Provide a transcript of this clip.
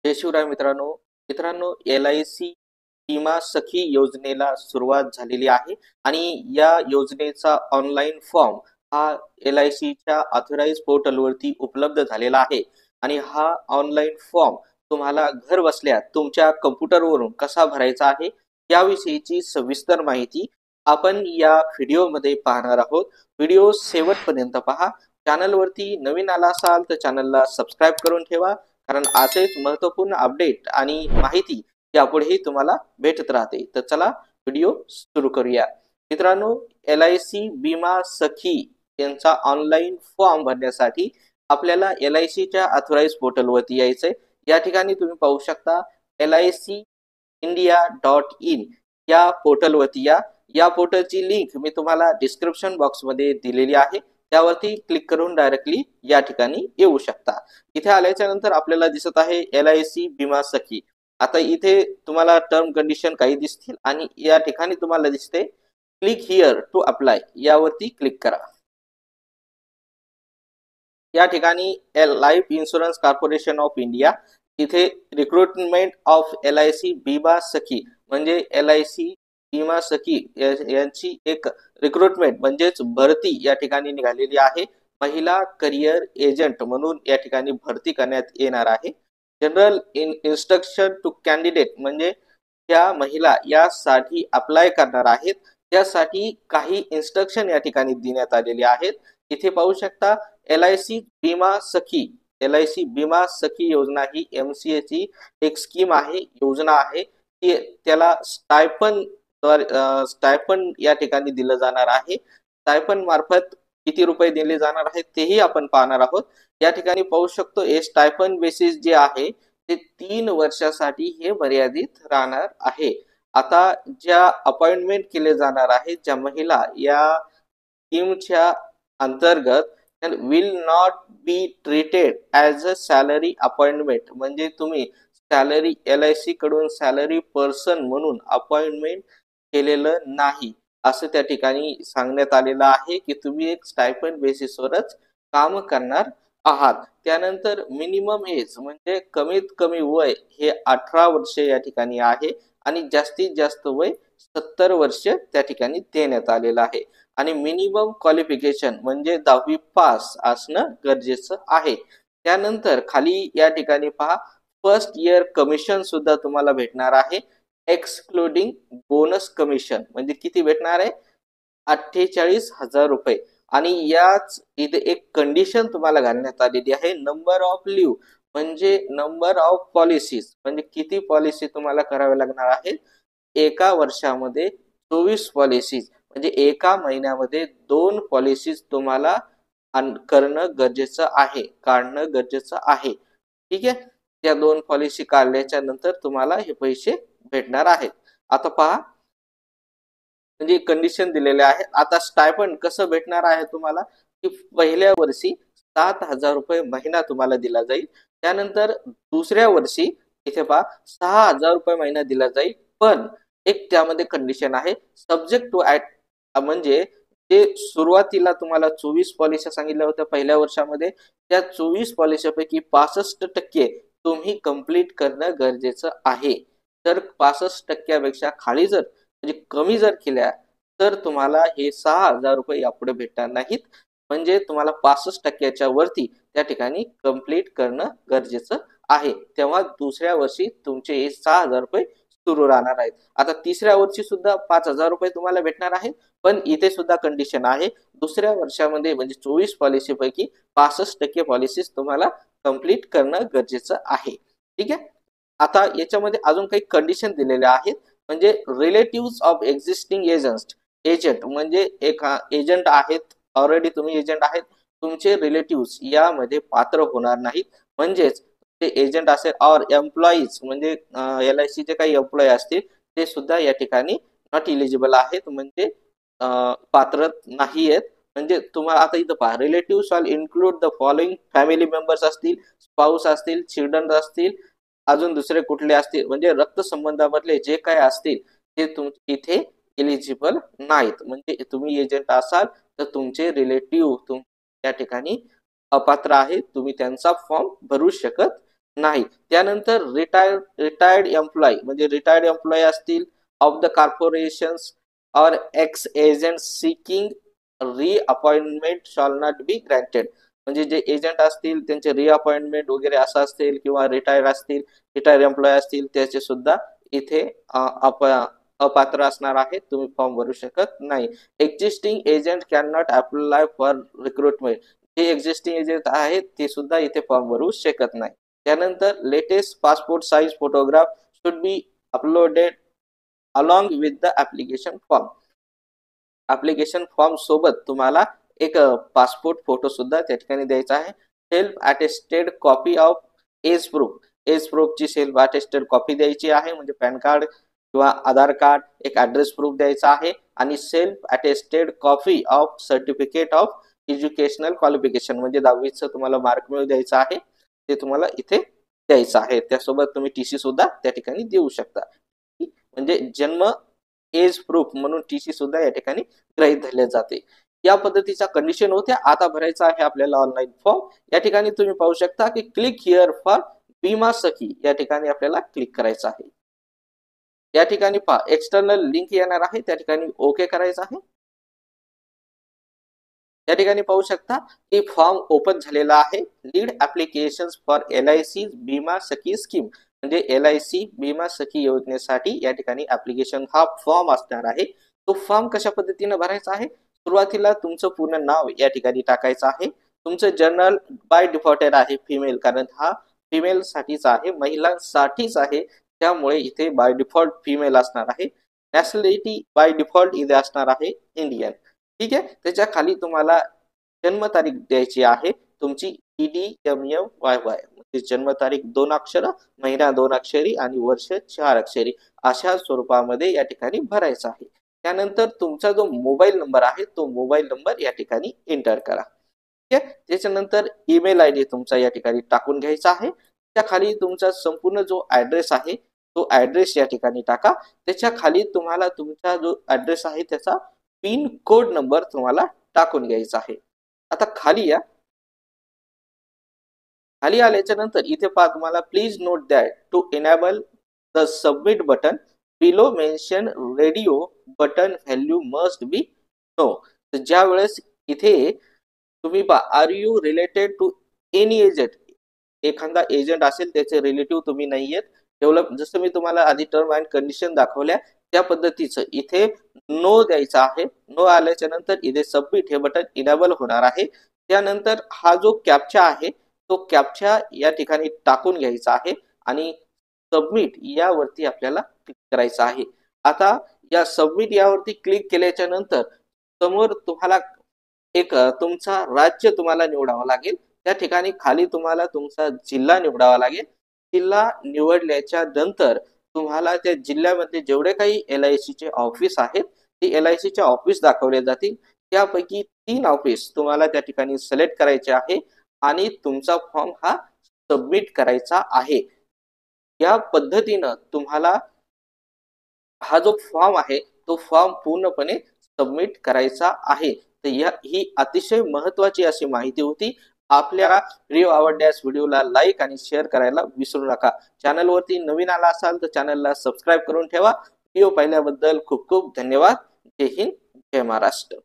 जय शिवराय मित्रांनो. मित्रांनो, LIC विमा सखी योजनेला सुरुवात झालेली आहे आणि या योजनेचा ऑनलाईन फॉर्म हा LICच्या ऑथराइज पोर्टलवरती उपलब्ध झालेला आहे आणि हा ऑनलाईन फॉर्म तुम्हाला घर बसल्या तुमच्या कम्प्युटरवरून कसा भरायचा आहे याविषयीची सविस्तर माहिती आपण या व्हिडिओमध्ये पाहणार आहोत. व्हिडिओ शेवटपर्यंत पहा. चॅनलवरती नवीन आला असाल तर चॅनलला सबस्क्राईब करून ठेवा, कारण असेच महत्त्वपूर्ण अपडेट आणि माहिती यापुढेही तुम्हाला भेटत राहते. तर चला व्हिडिओ सुरू करूया. मित्रांनो, LIC विमा सखी यांचा ऑनलाईन फॉर्म भरण्यासाठी आपल्याला LICच्या ऑथराइज पोर्टलवरती यायचंय. या ठिकाणी तुम्ही पाहू शकता licindia.in या पोर्टलवरती या. या पोर्टलची लिंक मी तुम्हाला डिस्क्रिप्शन बॉक्समध्ये दिलेली आहे. त्यावरती क्लिक करून डायरेक्टली या ठिकाणी येऊ शकता. इथे आल्याच्या नंतर आपल्याला दिसत आहे LIC विमा सखी. आता इथे तुम्हाला टर्म कंडिशन काही दिसतील आणि या ठिकाणी तुम्हाला दिसते क्लिक हिअर टू अप्लाय, यावरती क्लिक करा. या ठिकाणी life insurance corporation of India इथे रिक्रुटमेंट ऑफ LIC विमा सखी म्हणजे LIC विमा सखी यांची एक रिक्रुटमेंट म्हणजेच भरती या ठिकाणी निघालेली आहे. महिला करिअर एजंट म्हणून या ठिकाणी भरती करण्यात येणार आहे. जनरल इन्स्ट्रक्शन टू कॅन्डिडेट म्हणजे त्या महिला यासाठी अप्लाय करणार आहेत त्यासाठी काही इन्स्ट्रक्शन या ठिकाणी देण्यात आलेले आहेत. इथे पाहू शकता LIC विमा सखी. LIC विमा सखी योजना ही MCA ची एक स्कीम आहे, योजना आहे. त्याला स्टायपन या ठिकाणी दिलं जाणार आहे. स्टायपन मार्फत किती रुपये दिले जाणार आहेत तेही आपण पाहणार आहोत. या ठिकाणी पाहू शकतो हे स्टायपन बेसिस जे आहे ते 3 वर्षासाठी हे मर्यादित राहणार आहे. आता ज्या अपॉइंटमेंट केले जाणार आहेत ज्या महिला या स्कीमच्या अंतर्गत will not be treated as a salary appointment म्हणजे तुम्ही सॅलरी LIC कडून सॅलरी पर्सन म्हणून अपॉइंटमेंट केलेलं नाही असं त्या ठिकाणी सांगण्यात आलेलं आहे की तुम्ही एक स्टायपन बेसिसवरच काम करणार आहात. त्यानंतर मिनिमम एज म्हणजे कमीत कमी वय हे 18 वर्ष या ठिकाणी आहे आणि जास्तीत जास्त वय 70 वर्ष त्या ठिकाणी देण्यात आलेलं आहे. आणि मिनिमम क्वालिफिकेशन म्हणजे 10वी पास असणं गरजेचं आहे. त्यानंतर खाली या ठिकाणी पहा फर्स्ट इयर कमिशन सुद्धा तुम्हाला भेटणार आहे एक्सक्लुडिंग बोनस कमिशन म्हणजे किती भेटणार आहे 48,000 रुपये. आणि याच इथे एक कंडिशन तुम्हाला घालण्यात आलेली आहे नंबर ऑफ लिव्ह म्हणजे नंबर ऑफ पॉलिसीज म्हणजे किती पॉलिसी तुम्हाला कराव्या लागणार आहेत. एका वर्षामध्ये 24 पॉलिसीज म्हणजे एका महिन्यामध्ये 2 पॉलिसीज तुम्हाला करणं गरजेचं आहे, काढणं गरजेचं आहे. ठीक आहे. त्या 2 पॉलिसी काढल्याच्या नंतर तुम्हाला हे पैसे भेटणार आहेत. आता पहा म्हणजे कंडिशन दिलेले आहे. आता स्टायपंड कसं भेटणार आहे तुम्हाला की पहिल्या वर्षी 7,000 रुपये महिना तुम्हाला दिला जाईल. त्यानंतर दुसऱ्या वर्षी इथे पहा 6,000 रुपये महिना दिला जाईल. पण एक त्यामध्ये कंडिशन आहे सब्जेक्ट टू म्हणजे जे सुरुवातीला तुम्हाला 24 पॉलिसी सांगितल्या होत्या पहिल्या वर्षामध्ये त्या 24 पॉलिसीपैकी 65% तुम्ही कंप्लीट करणं गरजेचं आहे. तर 65% खाली जर म्हणजे कमी जर केल्या तर तुम्हाला हे 6,000 रुपये यापुढे भेटणार नाहीत. म्हणजे तुम्हाला 65% वरती त्या ठिकाणी कंप्लीट करणं गरजेचं आहे. तेव्हा दुसऱ्या वर्षी तुमचे हे 6,000 रुपये सुरू राहणार आहेत. आता तिसऱ्या वर्षी सुद्धा 5,000 रुपये तुम्हाला भेटणार आहेत. पण इथे सुद्धा कंडिशन आहे दुसऱ्या वर्षामध्ये म्हणजे 24 पॉलिसी पैकी 65% पॉलिसीज तुम्हाला कंप्लीट करणं गरजेचं आहे. ठीक आहे. आता याच्यामध्ये अजून काही कंडिशन दिलेल्या आहेत म्हणजे रिलेटिव्ह ऑफ एक्झिस्टिंग एजंट म्हणजे एक एजंट आहेत ऑलरेडी तुम्ही एजंट आहेत तुमचे रिलेटिव्ह यामध्ये पात्र होणार नाहीत. म्हणजेच ते एजंट असेल और एम्प्लॉईज म्हणजे LIC चे काही एम्प्लॉई असतील ते सुद्धा या ठिकाणी नॉट इलिजिबल आहेत म्हणजे पात्र नाही आहेत. म्हणजे तुम्हाला आता इथं पहा relative shawl include the following family members असतील, स्पाउस असतील, चिल्ड्रन असतील, अजून दुसरे कुठले असतील म्हणजे रक्त संबंधामधले जे काय असतील ते इथे एलिजिबल नाहीत. म्हणजे तुम्ही एजंट असाल तर तुमचे रिलेटिव्ह त्या ठिकाणी अपात्र आहेत, तुम्ही त्यांचा फॉर्म भरू शकत नाही. त्यानंतर रिटायर्ड एम्प्लॉई म्हणजे रिटायर्ड एम्प्लॉई असतील ऑफ द कॉर्पोरेशन्स और ex agent seeking reappointment shall not be granted. म्हणजे जे एजंट असतील त्यांचे रिअपॉइंटमेंट वगैरे असं असतील किंवा रिटायर असतील, रिटायर एम्प्लॉय असतील त्याचे सुद्धा इथे अपात्र असणार आहे, तुम्ही फॉर्म भरू शकत नाही. Existing agent can not apply for recruitment. जे एक्झिस्टिंग एजंट आहेत ते सुद्धा इथे फॉर्म भरू शकत नाही. त्यानंतर latest passport size photograph should be uploaded along with the application form. Application form सोबत तुम्हाला एक पासपोर्ट फोटो सुद्धा त्या ठिकाणी द्यायचा आहे. Self attested copy of age proof. Age प्रूफची सेल्फ अटेस्टेड कॉपी द्यायची आहे, म्हणजे पॅन कार्ड किंवा आधार कार्ड, एक ऍड्रेस प्रूफ द्यायचा आहे आणि self attested copy of certificate of educational qualification म्हणजे 10वीचं तुम्हाला मार्क मिळू द्यायचं आहे, ते तुम्हाला इथे द्यायचं आहे. त्यासोबत तुम्ही टीसी सुद्धा त्या ठिकाणी देऊ शकता. म्हणजे जन्म एज प्रूफ म्हणून टीसी सुद्धा या ठिकाणी गृहीत धरले जाते. या पद्धतीच्या कंडिशन होत्या. आता भरायचा आहे आपल्याला ऑनलाईन फॉर्म. या ठिकाणी तुम्ही पाहू शकता की क्लिक हिअर फॉर बीमा सखी या ठिकाणी आपल्याला क्लिक करायचं आहे. या ठिकाणी पहा एक्सटर्नल लिंक येणार आहे, त्या ठिकाणी ओके करायचं आहे. या ठिकाणी पाहू शकता की फॉर्म ओपन झालेला आहे. लीड ऍप्लिकेशन फॉर LIC बीमा सखी स्कीम म्हणजे LIC बीमा सखी योजनेसाठी या ठिकाणी ऍप्लिकेशन हा फॉर्म असणार आहे. तो फॉर्म कशा पद्धतीने भरायचा आहे, सुरुवातीला तुमचं पूर्ण नाव या ठिकाणी टाकायचं आहे. तुमचं जनरल बाय डिफॉल्टेड आहे फिमेल, कारण हा फिमेल साठीच आहे, महिलांसाठीच आहे, त्यामुळे इथे बाय डिफॉल्ट फिमेल असणार आहे. नॅशनॅलिटी बाय डिफॉल्ट इथे असणार आहे इंडियन. ठीक आहे. त्याच्या खाली तुम्हाला जन्मतारीख द्यायची आहे तुमची EDMMYY म्हणजे जन्मतारीख 2 अक्षर, महिना 2 अक्षरी आणि वर्ष 4 अक्षरी अशा स्वरूपामध्ये या ठिकाणी भरायचा आहे. त्यानंतर तुमचा जो मोबाईल नंबर आहे तो मोबाईल नंबर या ठिकाणी एंटर करा. ठीक आहे. त्याच्यानंतर ईमेल ID तुमचा या ठिकाणी टाकून घ्यायचा आहे. त्या खाली तुमचा संपूर्ण जो ऍड्रेस आहे तो ऍड्रेस या ठिकाणी टाका. त्याच्या खाली तुम्हाला तुमचा जो ऍड्रेस आहे त्याचा पिन कोड नंबर तुम्हाला टाकून घ्यायचा आहे. आता खाली या. खाली आल्याच्या नंतर इथे पहा तुम्हाला please note that to enable the submit button below mention radio button value must be no. तर ज्या वेळेस इथे तुम्ही पहा are you related to any agent, एखादा एजंट असेल त्याचे रिलेटिव्ह तुम्ही नाहीयेत, डेव्हलप जसं मी तुम्हाला आधी टर्म अँड कंडिशन दाखवल्या त्या पद्धतीचं इथे नो द्यायचा आहे. नो आल्याच्या नंतर इथे सबमिट हे बटन इनेबल होणार आहे. त्यानंतर हा जो कॅप्चा आहे तो कॅप्चा या ठिकाणी टाकून घ्यायचा आहे आणि सबमिट यावरती आपल्याला क्लिक करायचं आहे. आता या सबमिट यावरती क्लिक केल्याच्या नंतर समोर तुम्हाला एक तुमचा राज्य तुम्हाला निवडावं लागेल. त्या ठिकाणी खाली तुम्हाला तुमचा जिल्हा निवडावा लागेल. जिल्हा निवडल्याच्या नंतर तुम्हाला त्या जिल्ह्यामध्ये जेवढे काही LIC चे ऑफिस आहेत ते LIC चे ऑफिस दाखवले जातील. त्यापैकी 3 ऑफिस तुम्हाला त्या ठिकाणी सिलेक्ट करायचे आहे आणि तुमचा फॉर्म हा सबमिट करायचा आहे. या पद्धतीनं तुम्हाला हा जो फॉर्म आहे तो फॉर्म पूर्णपणे सबमिट करायचा आहे. तर ही अतिशय महत्वाची अशी माहिती होती. आपल्याला व्हिडिओ आवडल्यास व्हिडिओला लाईक आणि शेअर करायला विसरू नका. चॅनलवरती नवीन आला असाल तर चॅनलला सबस्क्राईब करून ठेवा. व्हिडिओ पाहिल्याबद्दल खूप खूप धन्यवाद. जय हिंद, जय महाराष्ट्र.